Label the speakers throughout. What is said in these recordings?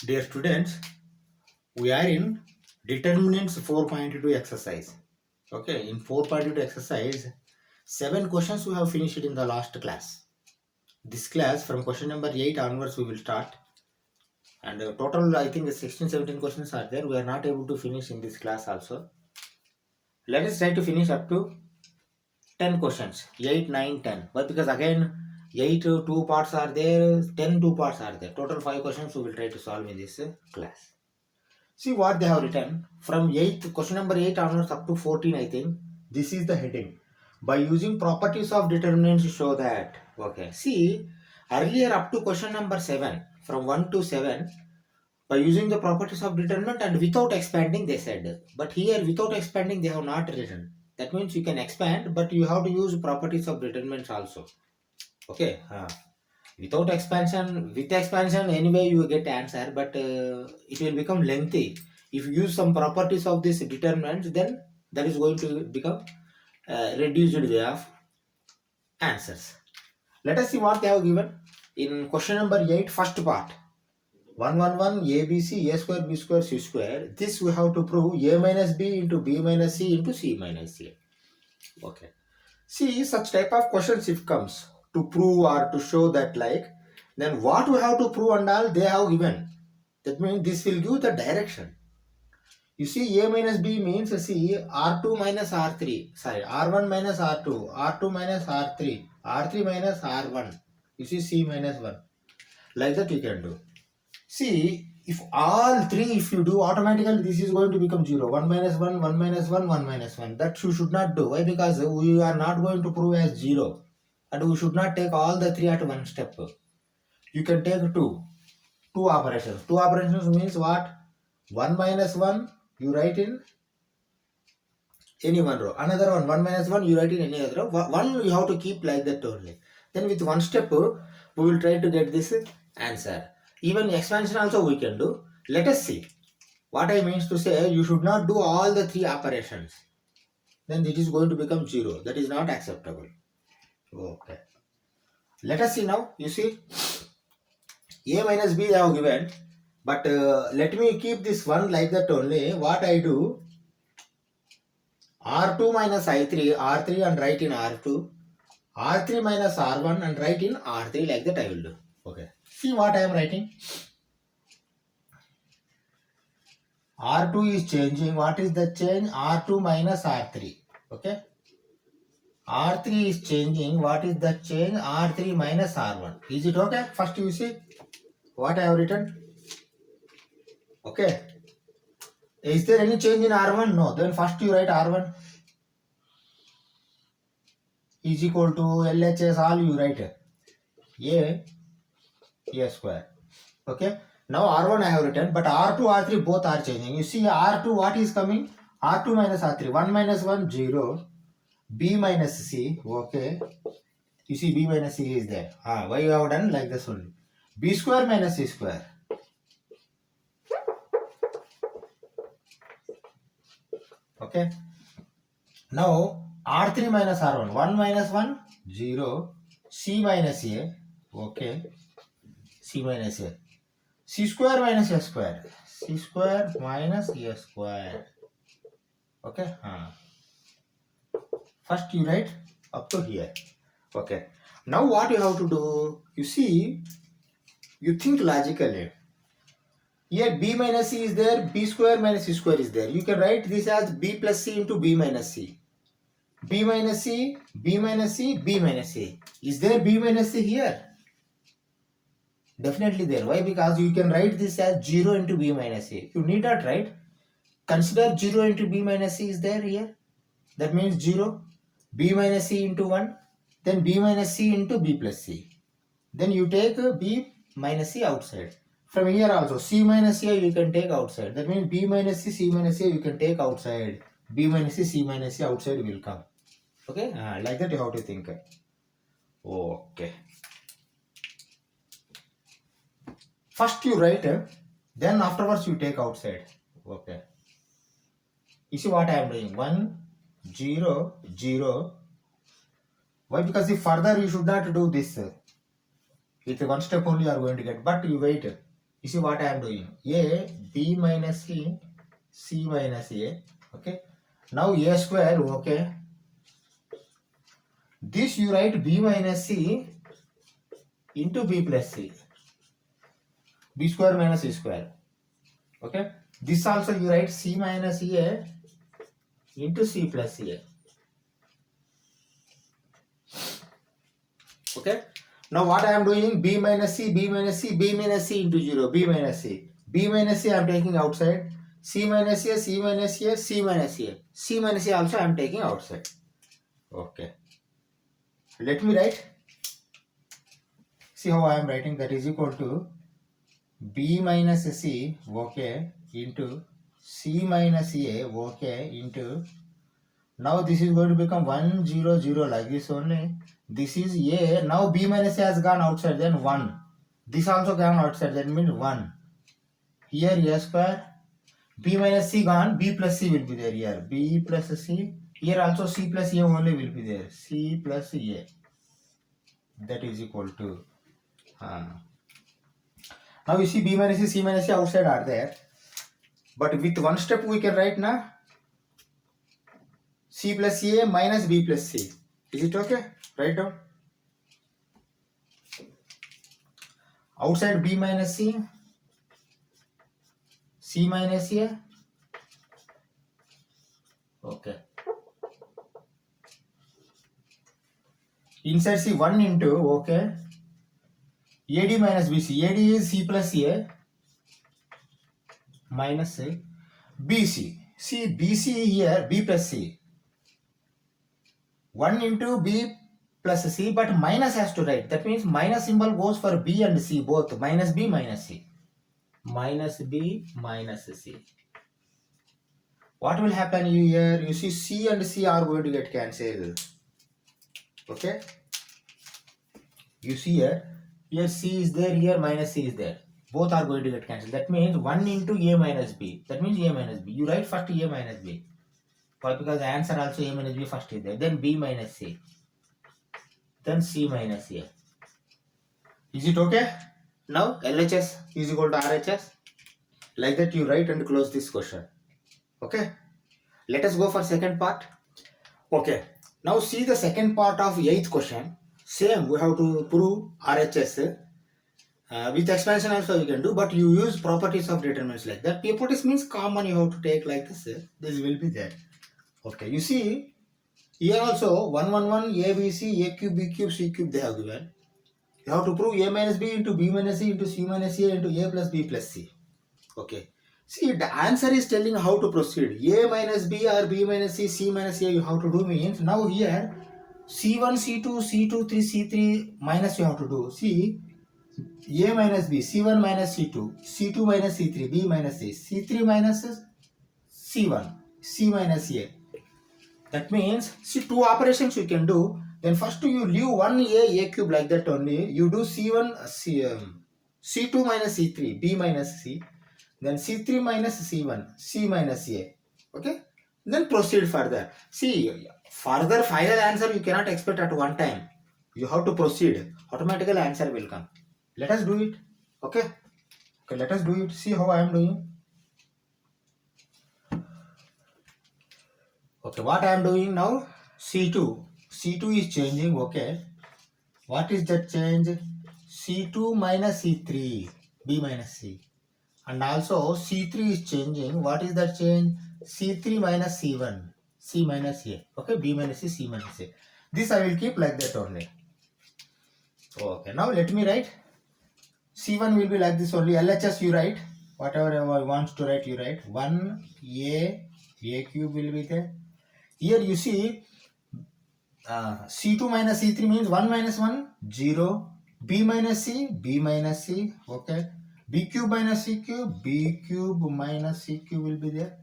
Speaker 1: Dear students, we are in determinants 4.2 exercise. Okay, in 4.2 exercise, 7 questions we have finished in the last class. This class from question number 8 onwards we will start. And total I think 16-17 questions are there. We are not able to finish in this class also. Let us try to finish up to 10 questions. 8, 9, 10. But because again 8 2 parts are there, 10 2 parts are there. Total 5 questions we will try to solve in this class. See what they have written from 8th question number 8 onwards up to 14. I think this is the heading. By using properties of determinants show that. Okay. See earlier up to question number 7 from 1 to 7 by using the properties of determinant and without expanding they said. But here without expanding they have not written. That means you can expand but you have to use properties of determinants also. Okay. Without expansion, with expansion anyway you get answer, but it will become lengthy. If you use some properties of this determinant, then that is going to become reduced way of answers. Let us see what they have given in question number 8, first part. 1 1 1 ABC a square b square c square. This we have to prove a minus b into b minus c into c minus a. Okay. See such type of questions if comes to prove or to show that like, then what we have to prove and all they have given. That means this will give the direction. You see a minus b means see r2 minus r3, sorry r1 minus r2, r2 minus r3, r3 minus r1. You see c minus 1. Like that you can do. See if all three if you do automatically this is going to become 0. 1 minus 1, 1 minus 1, 1 minus 1. That you should not do. Why? Because we are not going to prove as 0. And we should not take all the 3 at one step. You can take 2. 2 operations. 2 operations means what? 1 minus 1 you write in any one row. Another one 1 minus 1 you write in any other row. One you have to keep like that only. Then with one step we will try to get this answer. Even expansion also we can do. Let us see. What I means to say, you should not do all the 3 operations. Then it is going to become 0. That is not acceptable. Okay. Let us see now. You see, a minus b they have given. But let me keep this one like that only. What I do, r2 minus i3, r3 and write in r2. r3 minus r1 and write in r3 like that I will do. Okay. See what I am writing. R2 is changing. What is the change? R2 minus R3. Okay. R3 is changing. What is the change? R3 minus R1. Is it okay? First you see what I have written. Okay. Is there any change in R1? No. Then first you write R1 is equal to LHS all you write A square. Okay. Now R1 I have written, but R2, R3 both are changing. You see R2 what is coming? R2 minus R3. 1 minus 1, 0. B minus C. Okay. You see B minus C is there. Why you have done like this only? B square minus C square. Okay. Now R3 minus R1. 1 minus 1, 0. C minus A. Okay. C minus A. C square minus A square. C square minus A square. Okay. First you write up to here. Okay. Now what you have to do? You see, you think logically. Here b minus c is there, b square minus c square is there. You can write this as b plus c into b minus c. B minus c, b minus c, b minus c. Is there b minus c here? Definitely there. Why? Because you can write this as 0 into b minus c. You need not write. Consider 0 into b minus c is there here. That means 0. B minus c into 1. Then b minus c into b plus c. Then you take b minus c outside. From here also c minus a you can take outside. That means b minus c minus a you can take outside. B minus c minus a outside will come. Okay, like that you have to think. Okay. First you write, then afterwards you take outside. Okay. You see what I am doing? 1, 0, 0. Why? Because if further you should not do this. With one step only you are going to get. But you wait. You see what I am doing? A, B minus C, C minus A. Okay. Now A square, okay. This you write B minus C into B plus C. B square minus C square. Okay. This also you write C minus A into C plus A. Okay. Now what I am doing? B minus C, B minus C, B minus C into 0, B minus C. B minus C I am taking outside. C minus A, C minus A, C minus A. C minus A also I am taking outside. Okay. Let me write. See how I am writing, that is equal to B minus C, okay, into C minus A, okay, into, now this is going to become 1, 0, 0 like this only. This is A. Now B minus A has gone outside, then 1. This also gone outside, that means 1. Here A square. B minus C gone, B plus C will be there here. B plus C. Here also C plus A only will be there. C plus A. That is equal to. Now you see B minus C, C minus A outside are there. But with one step we can write now. C plus A minus B plus C. Is it okay? Write down. Outside B minus C, C minus A. Okay. Inside C 1 into, okay. AD minus BC. AD is C plus A minus C. BC. See BC here, B plus C. 1 into B plus C, but minus has to write. That means minus symbol goes for B and C both. Minus B minus C. Minus B minus C. What will happen here? You see C and C are going to get cancelled. Okay. You see here C is there, here minus C is there. Both are going to get cancelled. That means 1 into A minus B. That means A minus B. You write first A minus B. Why? Because the answer also A minus B first is there. Then B minus C. Then C minus A. Is it okay? Now LHS is equal to RHS. Like that you write and close this question. Okay. Let us go for second part. Okay. Now see the second part of 8th question. Same, we have to prove RHS. With expansion also you can do, but you use properties of determinants like that. Properties means common you have to take like this. This will be there. Okay, you see here also 1, 1, 1, A, B, C, A cube, B cube, C cube they have given. You have to prove A minus B into B minus C into C minus A into A plus B plus C. Okay. See, the answer is telling how to proceed. A minus B or B minus C, C minus A you have to do means now here C1, C2, C2, 3, C3 minus you have to do. See, A minus B, C1 minus C2, C2 minus C3, B minus C, C3 minus C1, C minus A. That means, see, two operations you can do. Then first you leave one A cube like that only. You do C1, C2 minus C3, B minus C. Then C3 minus C1, C minus A. Okay? Then proceed further. See, further final answer you cannot expect at one time. You have to proceed. Automatically answer will come. Let us do it. Okay? Okay, let us do it. See how I am doing. Okay, what I am doing now? C2. C2 is changing. Okay. What is that change? C2 minus C3. B minus C. And also C3 is changing. What is that change? C3 minus C1. C minus A. Okay, B minus C, C minus A. This I will keep like that only. Okay, now let me write. C1 will be like this only. LHS you write. Whatever I want to write, you write. 1 A cube will be there. Here you see C2 minus C3 means 1 minus 1, 0. B minus C, B minus C. Okay. B cube minus C cube, B cube minus C cube will be there.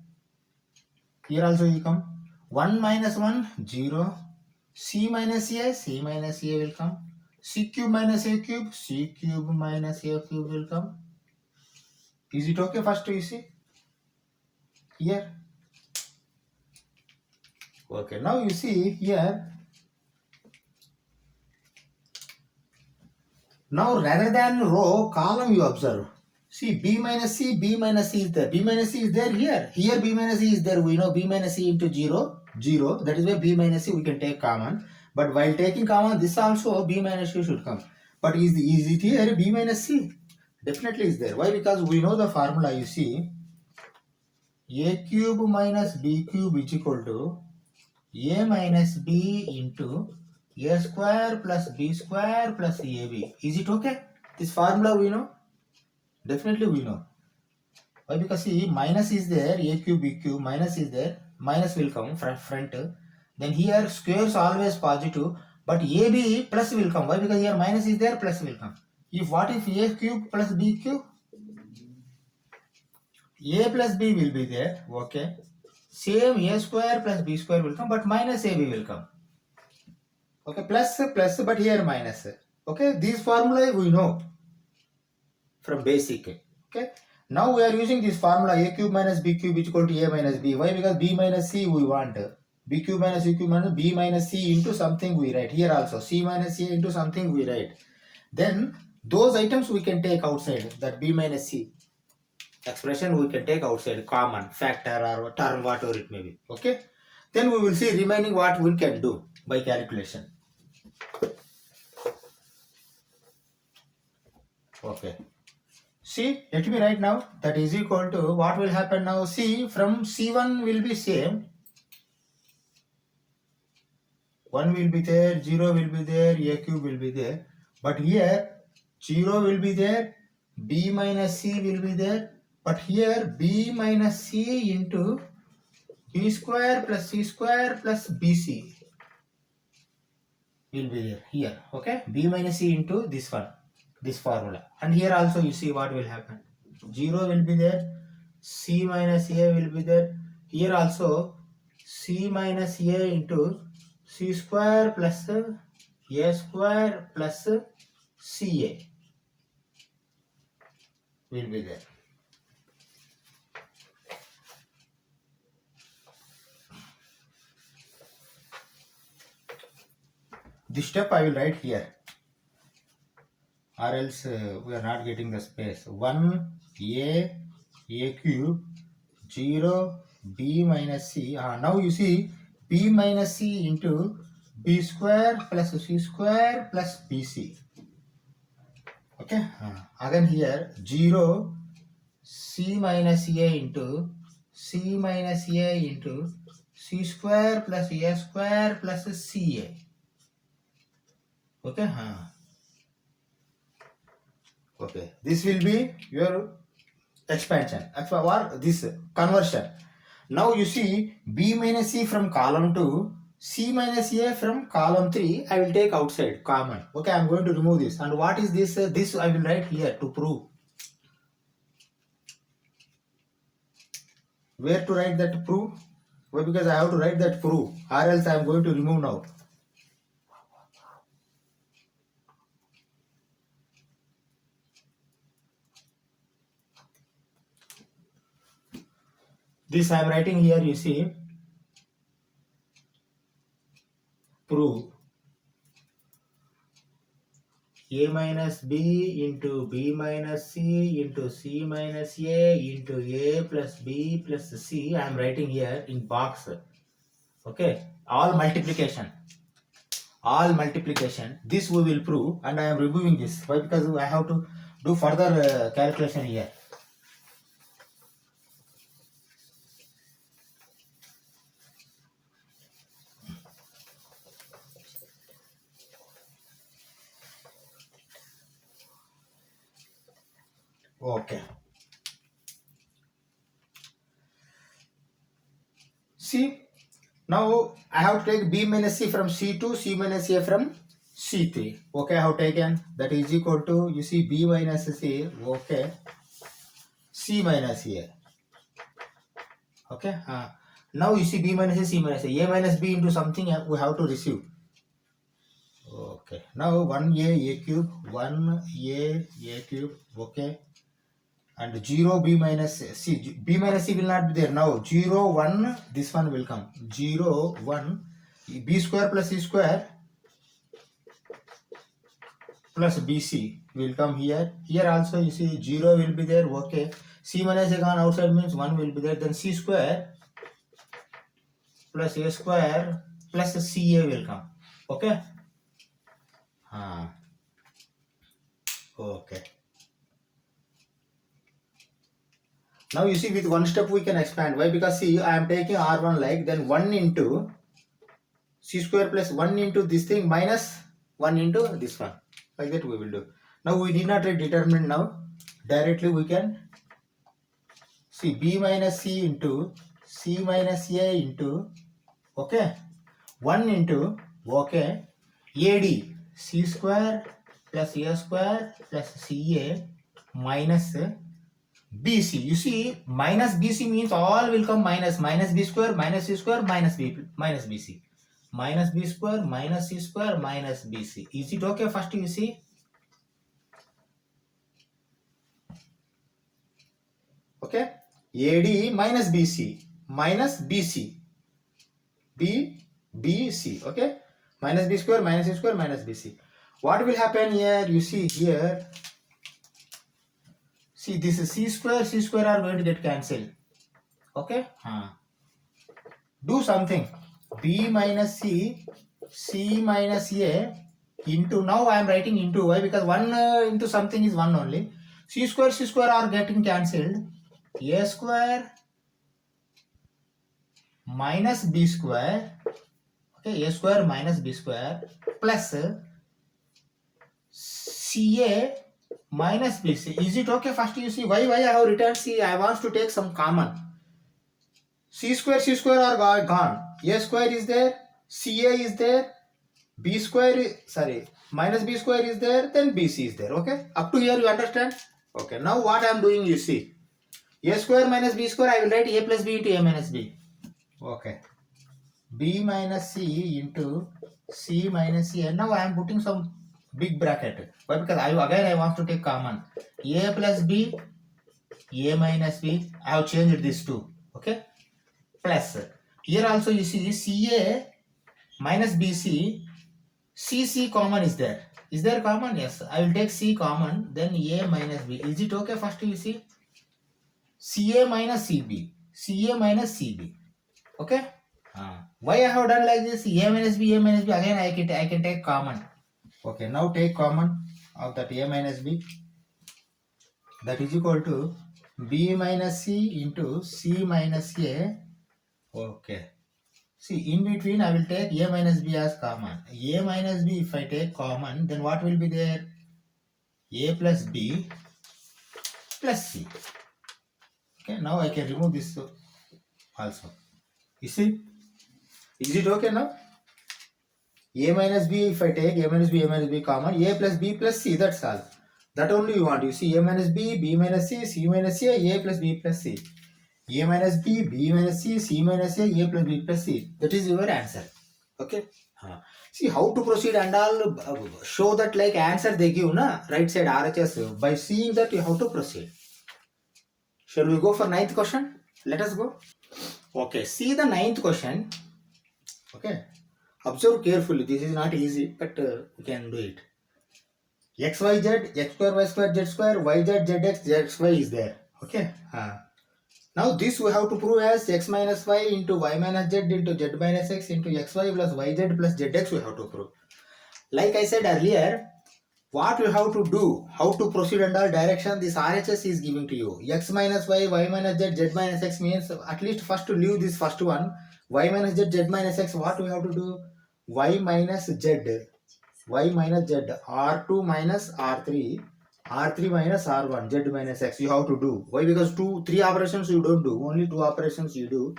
Speaker 1: Here also you come. 1 minus 1, 0. C minus A, C minus A will come. C cube minus A cube, C cube minus A cube will come. Is it okay? First you see here. Okay, now you see here. Now rather than row, column you observe. See, b minus c is there. B minus c is there here. Here b minus c is there. We know b minus c into 0, 0. That is why b minus c we can take common. But while taking common, this also b minus c should come. But is it here b minus c? Definitely is there. Why? Because we know the formula. You see, a cube minus b cube is equal to a minus b into a square plus b square plus ab. Is it okay? This formula we know. Definitely we know. Why? Because see, minus is there, a cube, b cube, minus is there, minus will come front. Then here squares always positive, but ab plus will come. Why? Because here minus is there, plus will come. What if a cube plus b cube? A plus b will be there, okay. Same a square plus b square will come, but minus ab will come. Okay, plus, but here minus. Okay, these formula we know from basic. Okay. Now we are using this formula a cube minus b cube is equal to a minus b. Why? Because b minus c we want. B cube minus c cube minus b minus c into something we write. Here also c minus a into something we write. Then those items we can take outside. That b minus c expression we can take outside, common factor or term, whatever it may be. Okay. Then we will see remaining what we can do by calculation. Okay. See, let me write now. That is equal to what will happen now. See, from C1 will be same. 1 will be there, 0 will be there, a cube will be there. But here 0 will be there, b minus c will be there. But here b minus c into b square plus c square plus bc will be there here. Okay, b minus c into this one, this formula. And here also you see what will happen. 0 will be there, c minus a will be there. Here also c minus a into c square plus a square plus ca will be there. This step I will write here, or else we are not getting the space. 1 a cube 0 b minus c. Now you see b minus c into b square plus c square plus bc. Okay. Again here 0 c minus a into c minus a into c square plus a square plus ca. Okay. Okay. This will be your expansion or this conversion. Now you see b minus c from column 2, c minus a from column 3. I will take outside common. Okay, I am going to remove this. And what is this? This I will write here to prove. Where to write that proof? Why? Because I have to write that proof, or else I am going to remove now. This I am writing here, you see, prove a minus b into b minus c into c minus a into a plus b plus c. I am writing here in box. Okay, all multiplication. This we will prove, and I am removing this. Why? Because I have to do further calculation here. Okay. See, now I have to take b minus c from C2, c minus a from C3. Okay, I have taken that is equal to, you see, b minus c, okay, c minus a. Okay, now you see b minus a, c minus a minus b into something we have to receive. Okay, now 1a cube, 1a cube, okay. And 0 b minus c, b minus c will not be there now. 0 1, this one will come. 0 1 b square plus c square plus bc will come here. Here also you see 0 will be there. Okay. C minus a gone outside means 1 will be there. Then C square plus A square plus CA will come. Okay. Okay. Now you see with one step we can expand. Why? Because see I am taking R1 like then 1 into C square plus 1 into this thing minus 1 into this one. Like that we will do. Now we need not write determinant now. Directly we can see B minus C into C minus A into, okay, 1 into, okay, AD C square plus A square plus CA minus BC. You see minus BC means all will come minus B square minus C square minus BC. Minus B square minus C square minus BC. Is it okay? First you see. Okay. AD minus BC minus BC. BC. Okay. Minus B square minus C square minus BC. What will happen here? You see here. See this is C square are going to get cancelled. Okay. Do something. B minus C minus A into, now I am writing into. Why? Because 1 into something is 1 only. C square are getting cancelled. A square minus B square, okay, A square minus B square plus CA minus BC. Is it okay? First you see why I have written C. I want to take some common. C square are gone. A square is there, CA is there, B square, minus B square is there, then BC is there. Okay, up to here you understand? Okay, now what I am doing, you see, A square minus B square, I will write A plus B into A minus B. Okay, B minus C into C minus C, and now I am putting some big bracket. Why? Because I want to take common. A plus B, A minus B, I have changed this too. Okay, plus here also you see CA minus BC, CC common is there. Is there common? Yes. I will take C common, then A minus B. Is it okay? First you see CA minus CB, CA minus CB. Okay. Why I have done like this? A minus B, again I can take common. Okay, now take common of that A minus B. That is equal to B minus C into C minus A. Okay. See, in between I will take A minus B as common. A minus B, if I take common, then what will be there? A plus B plus C. Okay, now I can remove this also. You see? Is it okay now? A minus B, if I take A minus B common, A plus B plus C, that's all. That only you want. You see A minus B, B minus C, C minus A plus B plus C. A minus B, B minus C, C minus A plus B plus C. That is your answer. Okay. See how to proceed and all, show that like answer they give, na? Right side RHS. By seeing that you have to proceed. Shall we go for 9th question? Let us go. Okay, see the 9th question. Okay. Observe carefully. This is not easy, but we can do it. X, Y, Z, X square, Y square, Z square, Y, Z, Z, X, Z, X, Y is there. Okay. Now this we have to prove as X minus Y into Y minus Z into Z minus X into XY plus YZ plus ZX we have to prove. Like I said earlier, what you have to do, how to proceed and all direction, this RHS is giving to you. X minus Y, Y minus Z, Z minus X means at least first to leave this first one. Y minus Z, Z minus X, what we have to do? Y minus Z, Y minus Z, R2 minus R3, R3 minus R1, Z minus X you have to do. Why? Because 3 operations you don't do, only 2 operations you do.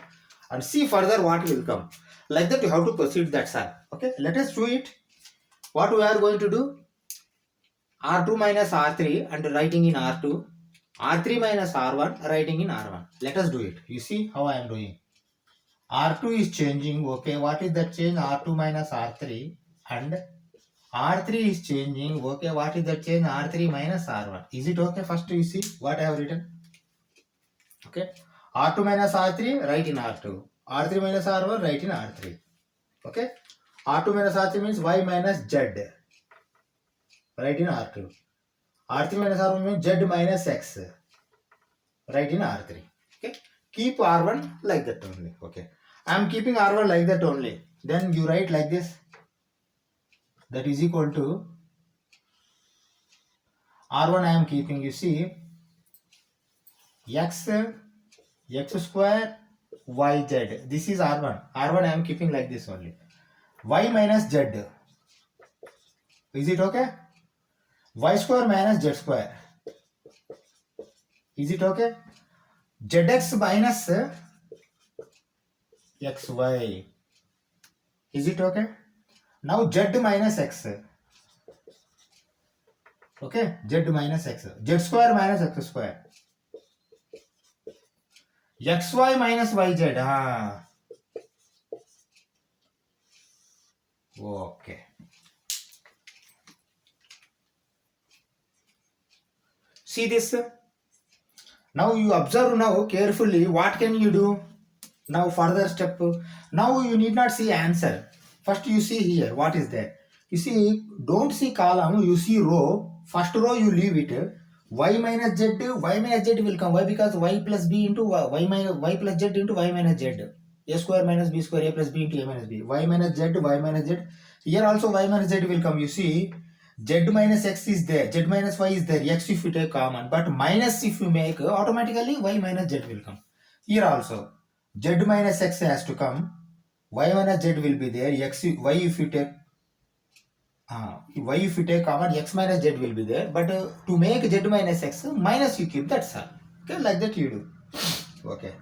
Speaker 1: And see further what will come. Like that you have to proceed, that's all. Okay, let us do it. What we are going to do? R2 minus R3 and writing in R2, R3 minus R1 writing in R1. Let us do it. You see how I am doing. R2 is changing. Okay, what is that change? R2 minus R3 and R3 is changing. Okay, what is that change? R3 minus R1. Is it okay? First you see what I have written. Okay, R2 minus R3 write in R2. R3 minus R1 write in R3. Okay, R2 minus R3 means Y minus Z. Write in R2. R3 minus R1 means Z minus X. Right in R3. Okay. Keep R1 like that only. Okay. I am keeping R1 like that only. Then you write like this. That is equal to R1 I am keeping, you see, X square YZ. This is R1. R1 I am keeping like this only. Y minus Z. Is it okay? Y square minus Z square. Is it okay? ZX minus XY. Is it okay? Now Z minus X. Okay, Z minus X. Z square minus X square. XY minus YZ. Okay. See this? Now you observe now carefully. What can you do? Now further step. Now you need not see answer. First you see here. What is there? You see, don't see column. You see row. First row you leave it. Y minus Z. Y minus Z will come. Why? Because Y plus B into Y plus Z into Y minus Z. A square minus B square. A plus B into A minus B. Y minus Z. Y minus Z. Here also Y minus Z will come. You see. Z minus X is there, Z minus Y is there, X if you take common, but minus if you make, automatically Y minus Z will come. Here also, Z minus X has to come, Y minus Z will be there, Y if you take common, X minus Z will be there, but to make Z minus X, minus you keep, that's all. Okay, like that you do. Okay.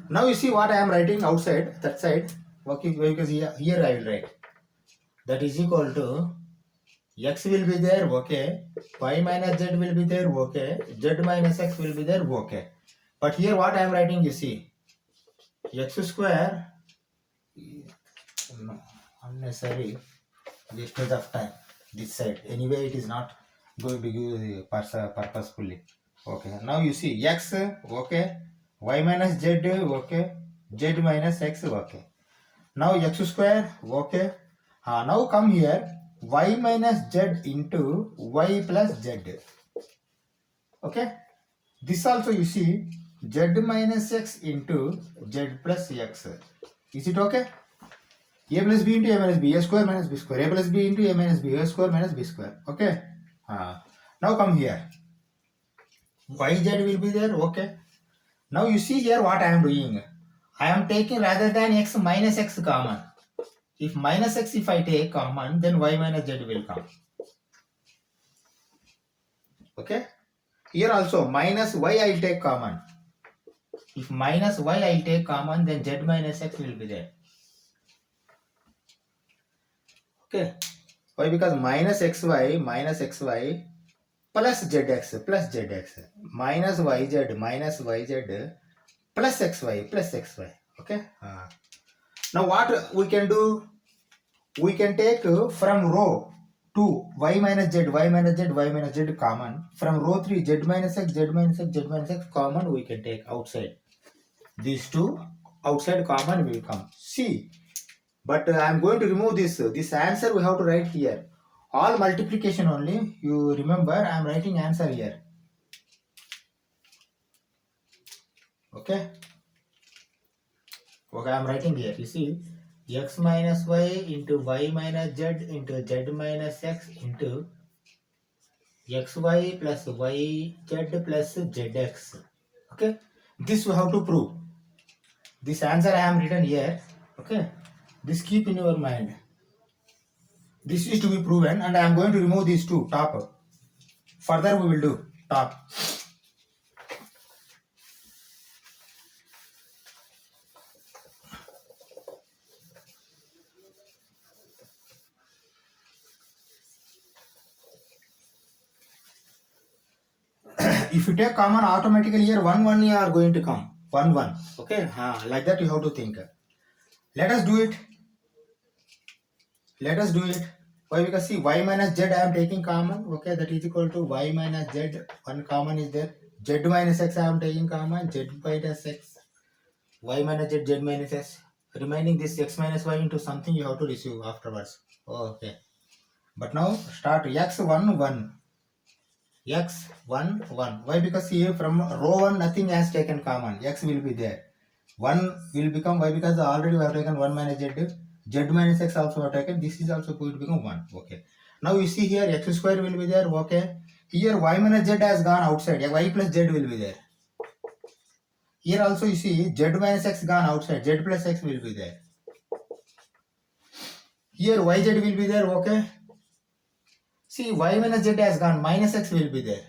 Speaker 1: Now you see what I am writing outside, that side, okay, because here I will write. That is equal to X will be there, okay. Y minus Z will be there, okay. Z minus X will be there, okay. But here what I am writing, you see, X square, no, unnecessary wastage of time, this side. Anyway, it is not going to be used purposefully. Okay, now you see X, okay. Y minus Z, okay. Z minus X, okay. Now X square, okay. Now come here. Y minus Z into Y plus Z. Okay. This also you see Z minus X into Z plus X. Is it okay? A plus B into A minus B. A square minus B square. A plus B into A minus B. A square minus B square. Okay. Now come here. YZ will be there. Okay. Now you see here what I am doing. I am taking rather than X minus X common. If minus X if I take common, then Y minus Z will come. Okay. Here also minus Y I will take common. If minus Y I will take common, then Z minus X will be there. Okay. Why? Because minus XY plus ZX minus YZ plus XY. Okay. Now what we can do? We can take from row 2 Y minus Z common. From row 3 Z minus X common we can take outside. These two outside common will come. See, but I am going to remove this. This answer we have to write here. All multiplication only. You remember I am writing answer here. Okay. Okay, I am writing here. You see, X minus Y into Y minus Z into Z minus X into XY plus YZ plus ZX. Okay. This we have to prove. This answer I am written here. Okay. This keep in your mind. This is to be proven and I am going to remove these two top. Further we will do top. If you take common, automatically here 1 1 are going to come. 1 1. Okay. Like that you have to think. Let us do it. Why? Because see, Y minus Z I am taking common. Okay, that is equal to Y minus Z. One common is there. Z minus X I am taking common. Z minus X. Y minus Z, Z minus X. Remaining this X minus Y into something you have to receive afterwards. Okay. But now start X 1 1. x 1 1. Why? Because here from row 1 nothing has taken common, x will be there. 1 will become, why? Because already we have taken 1 minus z, z minus x also have taken, this is also going to become 1. Okay, now you see here x square will be there. Okay, here y minus z has gone outside, y plus z will be there. Here also you see z minus x gone outside, z plus x will be there. Here yz will be there. Okay, see y minus z has gone, minus x will be there.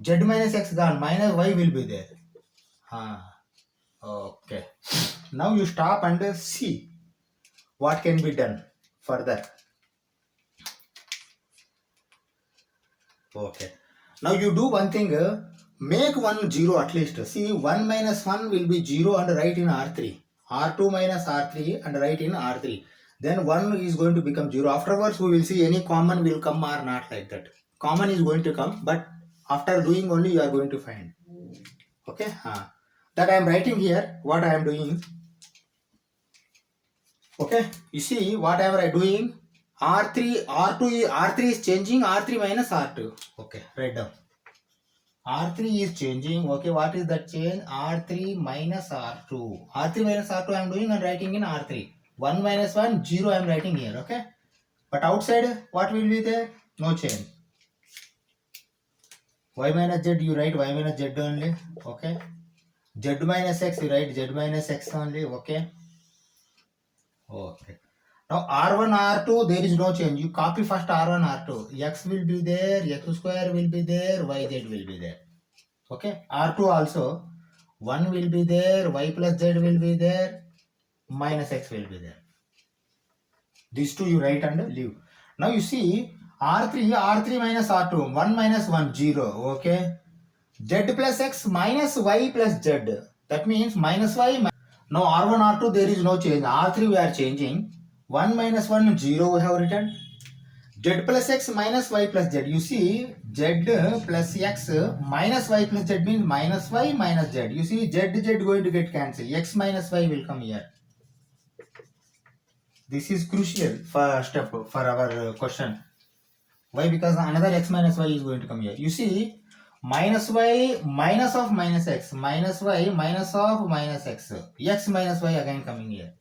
Speaker 1: Z minus x gone, minus y will be there. Okay, now you stop and see what can be done further. Okay, now you do one thing, make 1 0 at least. See, 1 minus 1 will be 0 and write in R3. R2 minus R3 and write in R3. Then 1 is going to become 0. Afterwards we will see any common will come or not, like that. Common is going to come, but after doing only you are going to find. Okay, that I am writing here, what I am doing. Okay, you see what I am doing. R3, R2, R3 is changing, R3 minus R2. Okay, write down. R3 is changing. Okay, what is that change? R3 minus R2. R3 minus R2 I am doing and writing in R3. 1 minus 1, 0 I am writing here. Okay, but outside what will be there? No change. Y minus z you write y minus z only. Okay, z minus x you write z minus x only. Okay. Okay. Now R1, R2, there is no change. You copy first R1, R2. X will be there, x square will be there, yz will be there. Okay. R2 also, 1 will be there, y plus z will be there, minus x will be there. These two you write and leave. Now you see, R3 minus R2, 1 minus 1, 0. Okay. Z plus x minus y plus z. That means minus y. Now R1, R2, there is no change. R3 we are changing. 1 minus 1, 0 we have written. Z plus x minus y plus z. You see, z plus x minus y plus z means minus y minus z. You see, z going to get cancelled. X minus y will come here. This is crucial for step for our question. Why? Because another x minus y is going to come here. You see, minus y minus of minus x, minus y minus of minus x, x minus y again coming here.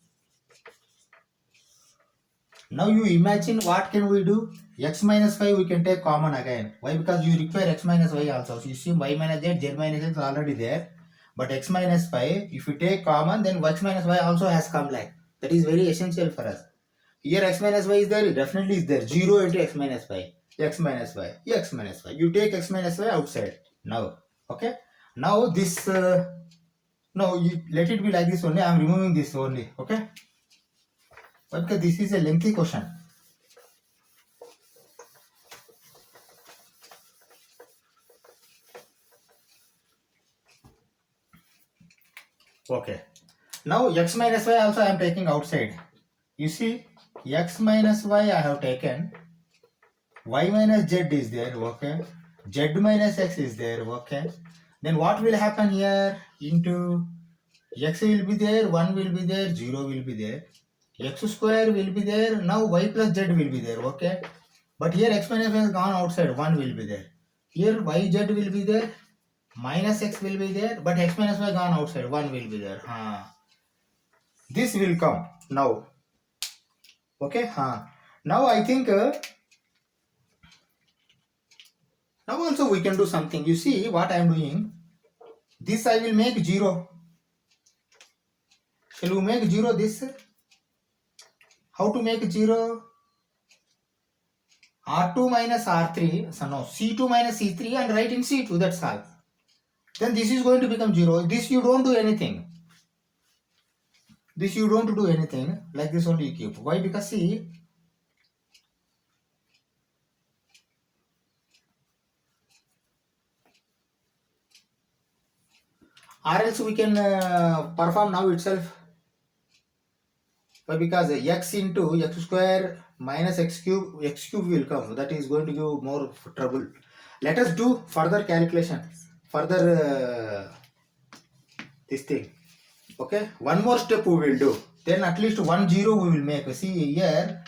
Speaker 1: Now you imagine what can we do? X minus 5 we can take common again. Why? Because you require x minus y also. So you see y minus z, z minus x is already there. But x minus 5, if you take common, then x minus y also has come like. That is very essential for us. Here x minus y is there, definitely is there. 0 into x minus 5. X minus y, x minus y. You take x minus y outside. Now, okay. Now this, no, you let it be like this only. I am removing this only, okay. Because this is a lengthy question. Okay. Now x minus y also I am taking outside. You see, x minus y I have taken. Y minus z is there. Okay. Z minus x is there. Okay. Then what will happen here? Into x will be there, 1 will be there, 0 will be there. X square will be there. Now y plus z will be there. Okay. But here x minus y has gone outside. 1 will be there. Here y z will be there. Minus x will be there. But x minus y gone outside. 1 will be there. This will come now. Okay. Now I think now also we can do something. You see what I am doing. This I will make 0. Shall we make 0 this? How to make 0? R2 minus R3, so no, C2 minus C3 and write in C2, that's all. Then this is going to become 0. This you don't do anything. This you don't do anything. Like this only you keep. Why? Because see, or else we can perform now itself. Why? Because x into x square minus x cube will come. That is going to give more trouble. Let us do further calculation. Further this thing. Okay. One more step we will do. Then at least 1 0 we will make. See here.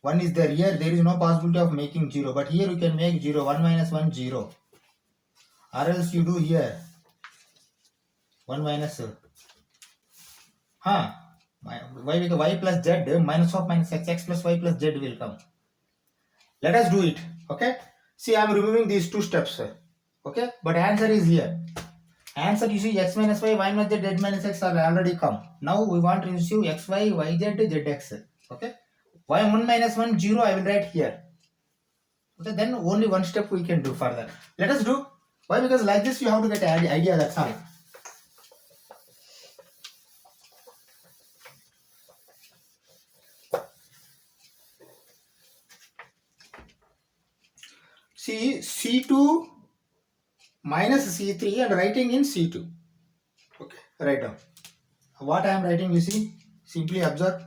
Speaker 1: 1 is there. Here there is no possibility of making 0, but here you can make 0. 1 minus 1, 0. Or else you do here 1 minus y, because y plus z minus of minus x plus y plus z will come. Let us do it. Okay, see, I am removing these two steps. Okay, but answer is here. Answer, you see, x minus y, y minus z, z minus x are already come. Now we want to receive x, y, y, z, zx. Okay, y 1 minus 1, 0 I will write here. Okay, then only one step we can do further. Let us do. Why? Because like this you have to get an idea, that's all. See, C2 minus C3 and writing in C2. Okay, write down. What I am writing, you see, simply observe.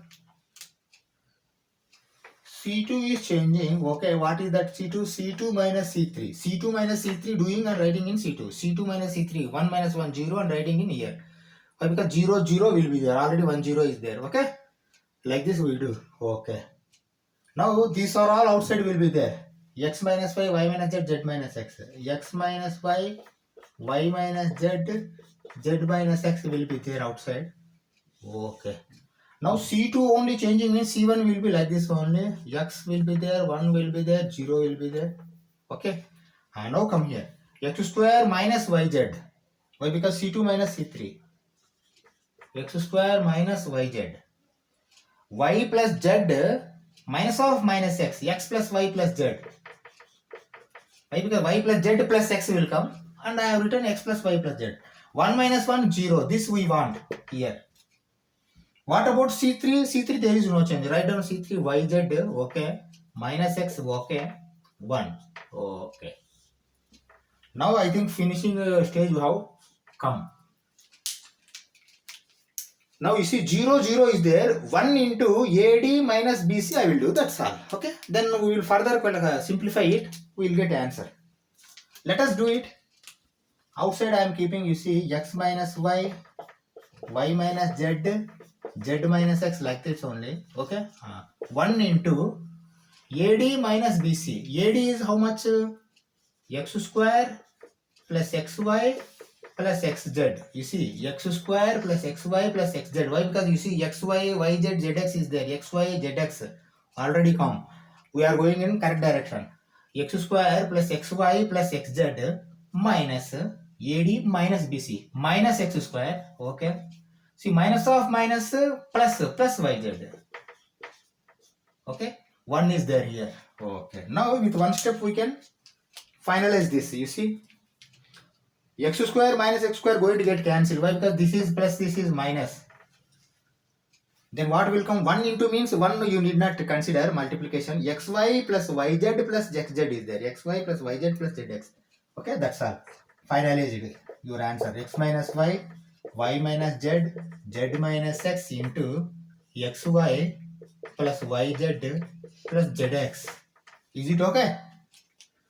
Speaker 1: C2 is changing. Okay, what is that C2? C2 minus C3. C2 minus C3 doing and writing in C2. C2 minus C3, 1 minus 1, 0 and writing in here. Why? Because 0, 0 will be there. Already 1, 0 is there. Okay, like this we do. Okay. Now these are all outside will be there. X minus y, y minus z, z minus x. X minus y, y minus z, z minus x will be there outside. Okay. Now C2 only changing means C1 will be like this only. X will be there, 1 will be there, 0 will be there. Okay. And now come here. X square minus yz. Why? Because C2 minus C3. X square minus yz. Y plus z minus of minus x. X plus y plus z. Why? Because y plus z plus x will come. And I have written x plus y plus z. 1 minus 1, 0. This we want here. What about C3? C3 there is no change. Write down C3 yz. Okay. Minus x. Okay. 1. Okay. Now I think finishing stage you have come. Now you see 0, 0 is there. 1 into AD minus BC I will do. That's all. Okay. Then we will further simplify it. We will get answer. Let us do it. Outside I am keeping, you see, x minus y, y minus z, z minus x like this only. Okay. 1 into AD minus BC. AD is how much? X square plus xy plus xz. You see, x square plus xy plus xz. Why? Because you see, xy, yz, zx is there. Xy, zx already come. We are going in correct direction. X square plus xy plus xz minus AD minus BC minus x square. Okay. See, minus of minus plus yz. Okay. 1 is there here. Okay. Now with one step we can finalize this. You see, x square minus x square going to get cancelled. Why? Because this is plus, this is minus. Then what will come? 1 into means 1 you need not consider multiplication. Xy plus yz plus xz is there. Xy plus yz plus zx. Okay, that's all. Finalize your answer. X minus y, y minus z, z minus x into xy plus yz plus zx. Is it okay?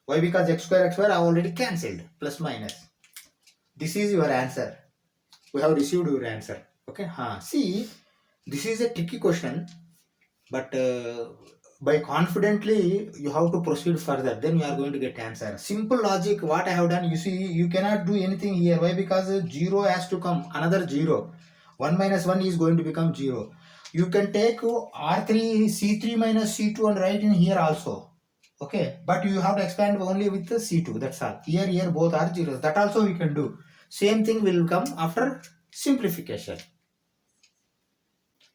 Speaker 1: Why? Because x square I already cancelled. Plus minus. This is your answer. We have received your answer. Okay. See, this is a tricky question, but by confidently you have to proceed further. Then you are going to get answer. Simple logic. What I have done, you see, you cannot do anything here. Why? Because 0 has to come. Another 0. 1 minus 1 is going to become 0. You can take R3, C3 minus C2 and write in here also. Okay, but you have to expand only with the C2. That's all. Here both are zeros. That also we can do. Same thing will come after simplification.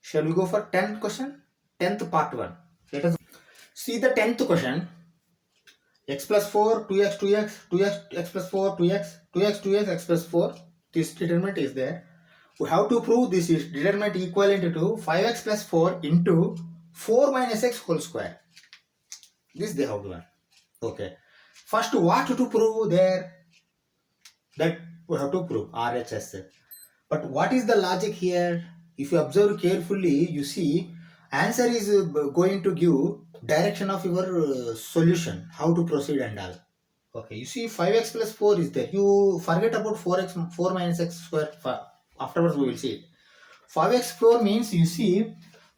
Speaker 1: Shall we go for 10th question? 10th part 1. Let us see the 10th question. X plus 4, 2x, 2x, 2x, x plus 4, 2x, 2x, 2x, x plus 4. This determinant is there. We have to prove this is determinant equivalent to 5x plus 4 into 4 minus x whole square. This they have done. Okay. First, what to prove there? That we have to prove RHS. But what is the logic here? If you observe carefully, you see, answer is going to give direction of your solution, how to proceed and all. Okay, you see 5x plus 4 is there. You forget about 4 minus x square. Afterwards we will see it. 5x 4 means, you see,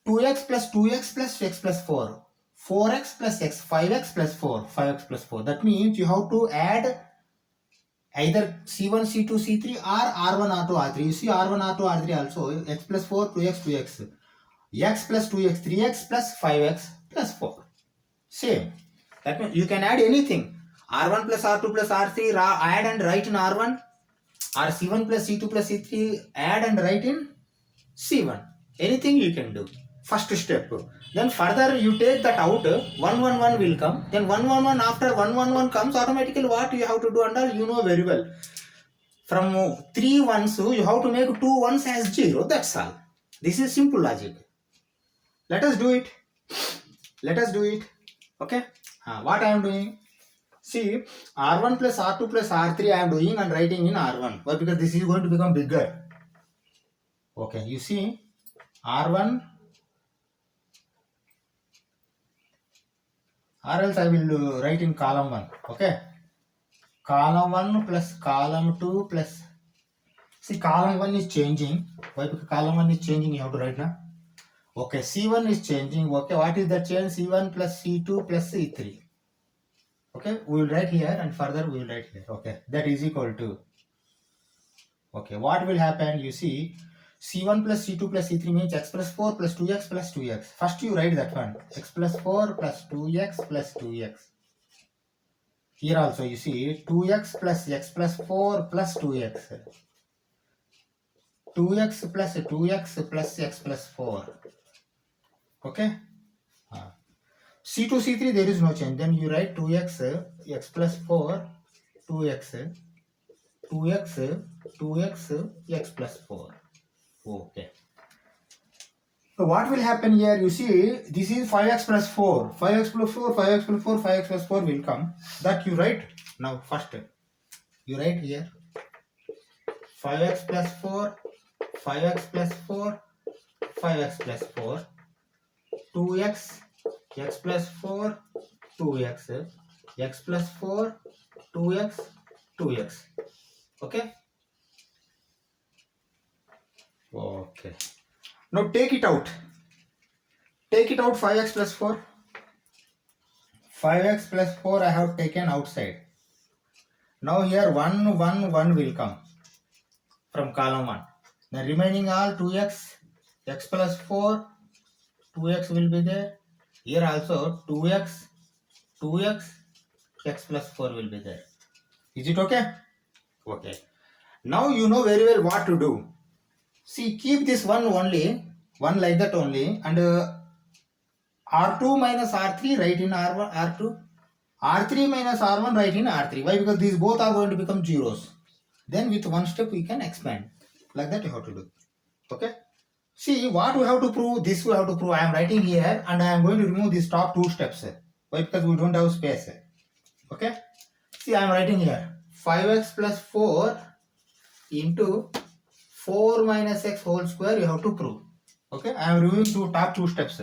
Speaker 1: 2x plus 2x plus x plus 4. 4x plus x, 5x plus 4, 5x plus 4. That means you have to add either C1, C2, C3 or R1, R2, R3. You see R1, R2, R3 also, x plus 4, 2x, 2x. X plus 2x, 3x plus 5x plus 4. Same. That means you can add anything. R1 plus R2 plus R3, add and write in R1. Or C1 plus C2 plus C3, add and write in C1. Anything you can do. First step. Then further you take that out, 111 will come. Then 111 after 111 comes, automatically what you have to do under, you know very well. From 3 ones, you have to make 2 ones as 0. That's all. This is simple logic. Let us do it. Let us do it. Okay. What I am doing? See, R1 plus R2 plus R3 I am doing and writing in R1. Why? Because this is going to become bigger. Okay. You see, R1, or else I will write in column 1. Okay. Column 1 plus column 2 plus. See, column 1 is changing. Why? Because column 1 is changing. You have to write now. Okay. C1 is changing. Okay. What is the change? C1 plus C2 plus C3. Okay. We will write here and further we will write here. Okay. That is equal to. Okay. What will happen? You see, C1 plus C2 plus C3 means x plus 4 plus 2x plus 2x. First you write that one. X plus 4 plus 2x plus 2x. Here also you see 2x plus x plus 4 plus 2x. 2x plus 2x plus x plus 4. Okay. C2, C3 there is no change. Then you write 2x, x plus 4, 2x, 2x, 2x, x plus 4. Okay. So what will happen here? You see, this is 5x plus 4. 5x plus 4, 5x plus 4, 5x plus 4 will come. That you write. Now first, you write here. 5x plus 4, 5x plus 4, 5x plus 4, 2x, x plus 4, 2x, x plus 4, 2x, 2x. Okay? Okay. Now take it out. Take it out 5x plus 4. 5x plus 4 I have taken outside. Now here 1, 1, 1 will come from column 1. The remaining all 2x, x plus 4, 2x will be there. Here also 2x, 2x, x plus 4 will be there. Is it okay? Okay. Now you know very well what to do. See, keep this one only, one like that only, and R2 minus R3 write in R1, R2. R3 minus R1 write in R3. Why? Because these both are going to become zeros. Then with one step we can expand. Like that you have to do. Okay. See, what we have to prove, this we have to prove. I am writing here and I am going to remove these top 2 steps. Why? Because we don't have space. Okay. See, I am writing here 5x plus 4 into 4 minus x whole square you have to prove. Okay. I am removing top 2 steps.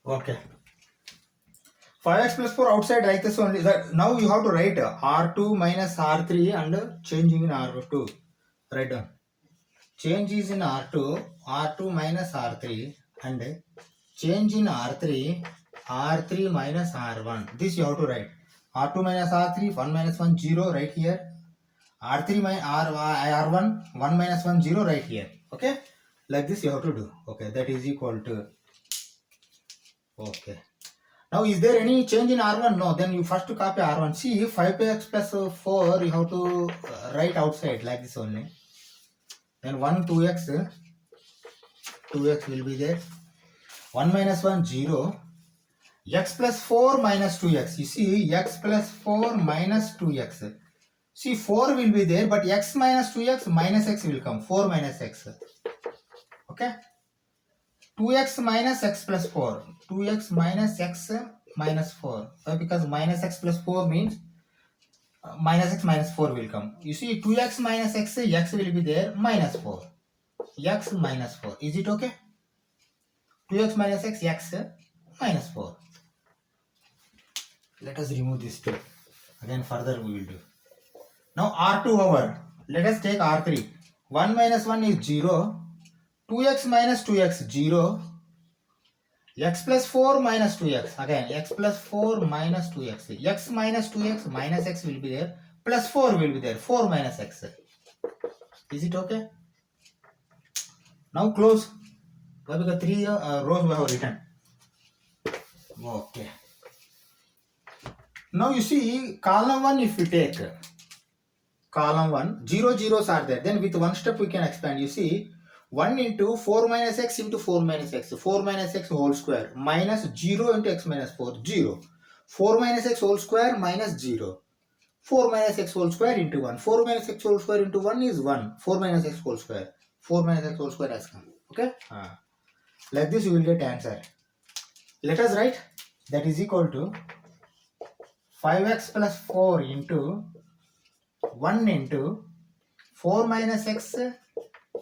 Speaker 1: Okay. 5x plus 4 outside like this only. That now you have to write R2 minus R3 and changing in R2. Write down. Change is in R2, R2 minus R3 and change in R3, R3 minus R1. This you have to write. R2 minus R3, 1 minus 1, 0 right here. R3 minus R1, 1 minus 1, 0 right here. Okay. Like this you have to do. Okay. That is equal to. Okay. Now, is there any change in R1? No. Then you first copy R1. See, 5x plus 4, you have to write outside like this only. Then 1, 2x, 2x will be there. 1 minus 1, 0. X plus 4 minus 2x. You see, x plus 4 minus 2x. See, 4 will be there, but x minus 2x minus x will come. 4 minus x. Okay. 2x minus x plus 4. 2x minus x minus 4. Because minus x plus 4 means minus x minus 4 will come. You see 2x minus x, x will be there, minus 4. X minus 4. Is it okay? 2x minus x, x minus 4. Let us remove this 2. Again further we will do. Now R2 over. Let us take R3. 1 minus 1 is 0. 2x minus 2x 0. X plus 4 minus 2x. Again x plus 4 minus 2x. X minus 2x minus x will be there. Plus 4 will be there. 4 minus x. Is it okay? Now close. Why? Because 3 rows we have written. Okay. Now you see column 1, if we take column 1, 0 zeros are there. Then with one step we can expand. You see 1 into 4 minus x into 4 minus x. 4 minus x whole square minus 0 into x minus 4. 0. 4 minus x whole square minus 0. 4 minus x whole square into 1. 4 minus x whole square into 1 is 1. 4 minus x whole square. 4 minus x whole square has come. Okay? Like this you will get answer. Let us write that is equal to 5x plus 4 into 1 into 4 minus x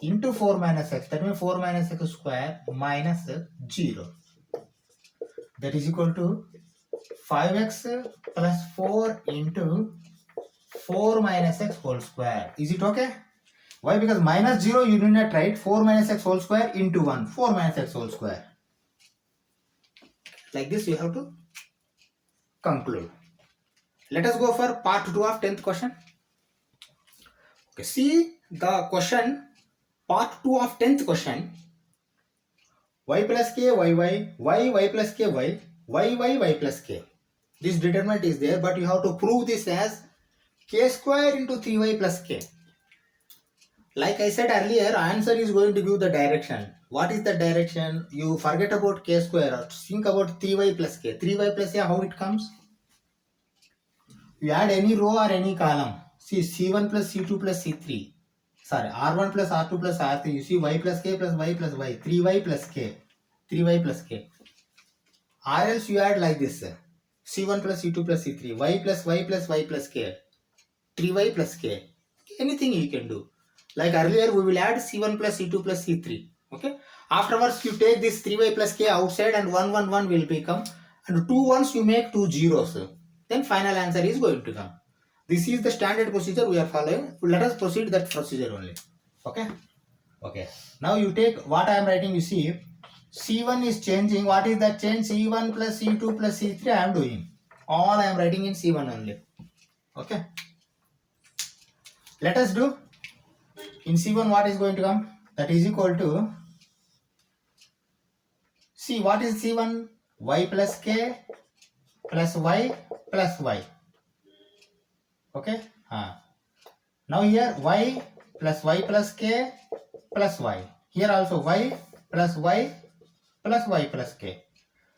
Speaker 1: into 4 minus x. That means 4 minus x square minus 0. That is equal to 5x plus 4 into 4 minus x whole square. Is it okay? Why? Because minus 0 you do not write. 4 minus x whole square into 1. 4 minus x whole square. Like this you have to conclude. Let us go for part 2 of 10th question. Okay, see the question, part 2 of 10th question. Y plus k, y plus k, y plus k. This determinant is there, but you have to prove this as k square into 3y plus k. Like I said earlier, answer is going to give the direction. What is the direction? You forget about k square or think about 3y plus k. 3y plus k, how it comes? You add any row or any column. See C1 plus C2 plus C3. Sorry, R1 plus R2 plus R3. You see y plus k plus y plus y. 3y plus k. 3y plus k. Or else you add like this. C1 plus C2 plus C3. Y plus y plus y plus k. 3y plus k. Anything you can do. Like earlier we will add C1 plus C2 plus C3. Okay. Afterwards you take this 3y plus k outside and 1 1 1 will become. And 2 ones you make 2 zeros. Then final answer is going to come. This is the standard procedure we are following. Let us proceed that procedure only. Okay. Okay. Now you take what I am writing. You see C1 is changing. What is that change? C1 plus C2 plus C3 I am doing. All I am writing in C1 only. Okay. Let us do. In C1 what is going to come? That is equal to. See what is C1? Y plus k plus y plus y. Okay. Now here y plus k plus y. Here also y plus y plus k.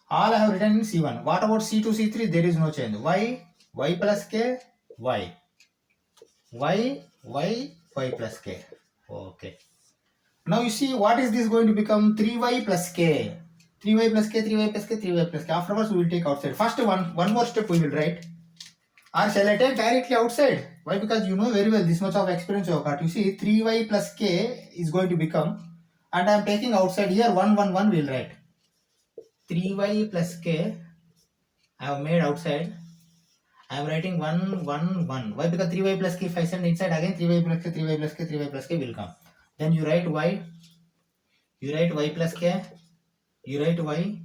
Speaker 1: All I have written in C1. What about C2, C3? There is no change. Y plus k, y plus k. Okay. Now you see what is this going to become? 3y plus k. 3y plus k, 3y plus k, 3y plus k. Afterwards we will take outside. First one more step we will write. Or shall I take directly outside? Why? Because you know very well this much of experience you have got. You see 3y plus k is going to become, and I am taking outside here 1 1 1 we will write. 3y plus k I have made outside. I am writing 1 1 1. Why? Because 3y plus k if I send inside again 3y plus k, 3y plus k, 3y plus k will come. Then you write y. You write y plus k. You write y.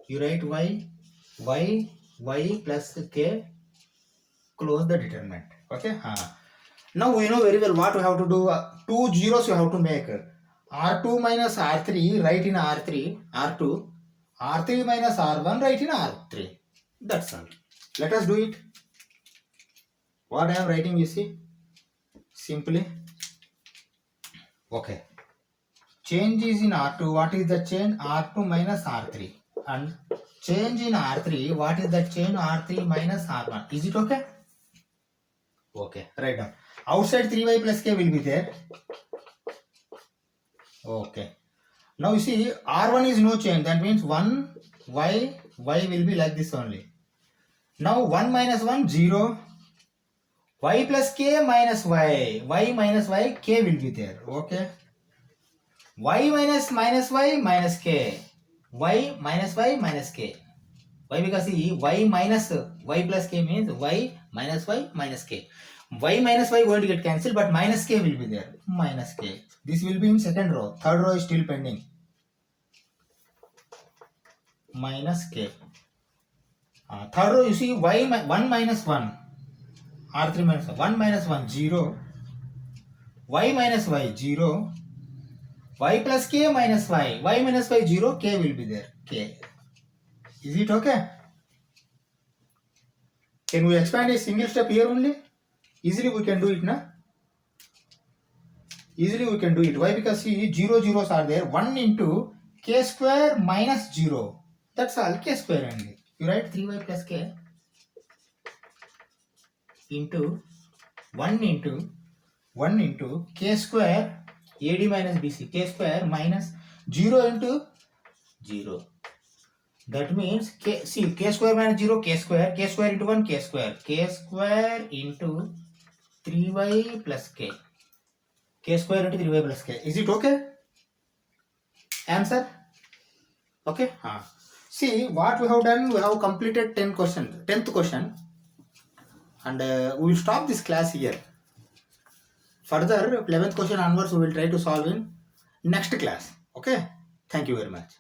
Speaker 1: You write y. Y plus k. Close the determinant. Okay. Now we know very well what we have to do. 2 zeros you have to make. R2 minus R3 write in R3. R2. R3 minus R1 write in R3. That's all. Let us do it. What I am writing, you see, simply. Okay. Change is in R2. What is the change? R2 minus R3. And change in R3. What is the change? R3 minus R1. Is it okay? Okay. Write down. Outside 3y plus k will be there. Okay. Now you see R1 is no change. That means 1 y will be like this only. Now 1 minus 1 0. y plus k minus y. Y minus y, k will be there. Okay. Y minus y minus k. Y minus y minus k. Why? Because see, y minus y plus k means y minus k. Y minus y going to get cancelled, but minus k will be there. Minus k. This will be in second row. Third row is still pending. Minus k. Third row, you see y 1 minus 1. R3 minus 1 minus 1 0. Y minus y 0. Y plus k minus y. Y minus y 0. K will be there. K. Is it okay? Can we expand a single step here only? Easily we can do it, na? Easily we can do it. Why? Because see, 0 zeros are there. 1 into k square minus 0. That's all. K square only. You write 3y plus k into 1 into k square AD minus BC. K square minus 0 into 0. That means k, see, k square minus 0, k square into 1, k square into 3y plus k. K square into 3y plus k. Is it okay? Answer? Okay? See, what we have done, we have completed 10 questions, 10th question. And we will stop this class here. Further, 11th question onwards, we will try to solve in next class. Okay? Thank you very much.